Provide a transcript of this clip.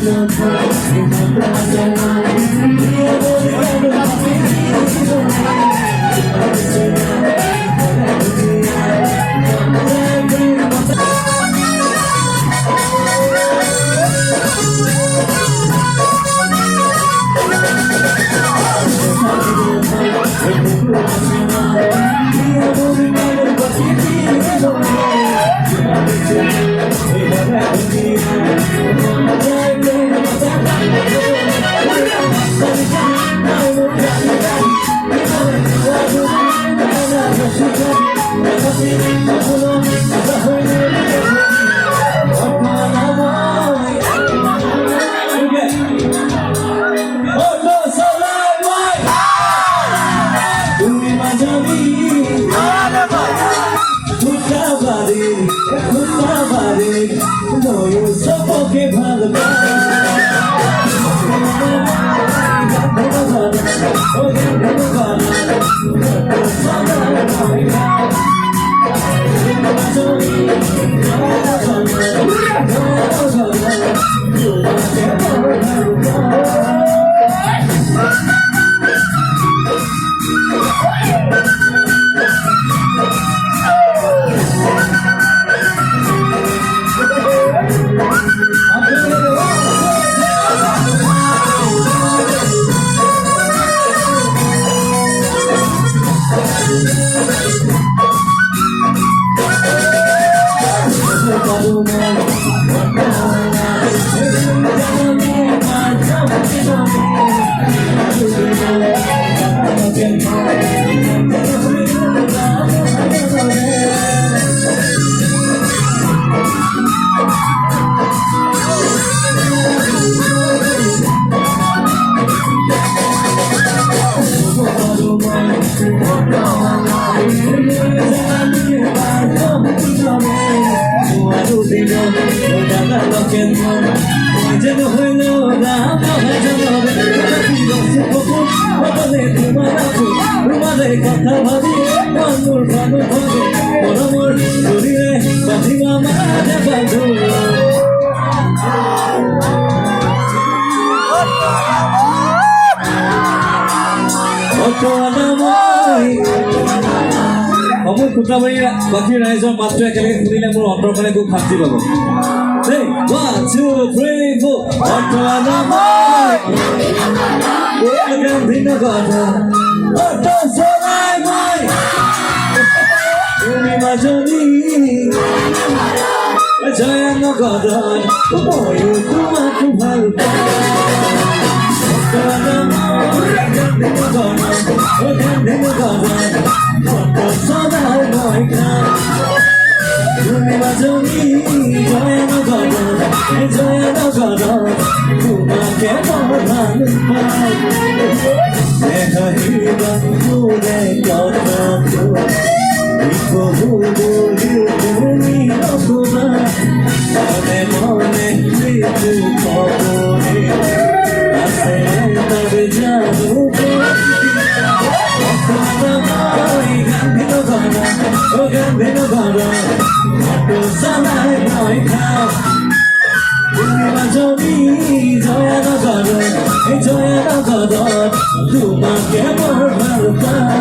কথা ভাবি মনুর ভানু ভাবে পরমর শরীরে বাঁধিবা মাঝে বাঁধু অমুক খুটাবাৰী বাকী ৰাইজৰ মাতটো একেলগে শুনিলে মোৰ অন্তৰখনে খুব শান্তি পাব। দেই 1 2 3 4 অন্তৰানাময় গান্ধীনগৰ অত চৰাই মই তুমি মাজনী জয়নগৰ ময়ো তোমাক ভাল পাওঁ। সদায় মই খাম তুমি মাজনী জয়নগৰ তোমাকে মই ভাল পাওঁ। হাঁহিবা মোৰে কথাটো কবু বুলি তুমি নকবা মনে মনে যিটো খবৰে আছে তাৰ জানো গান্ধীনগৰ চলাই মই খাওঁ তুমি মাজনী জয়নগৰ তোমাকে বৰ ভাল পাওঁ।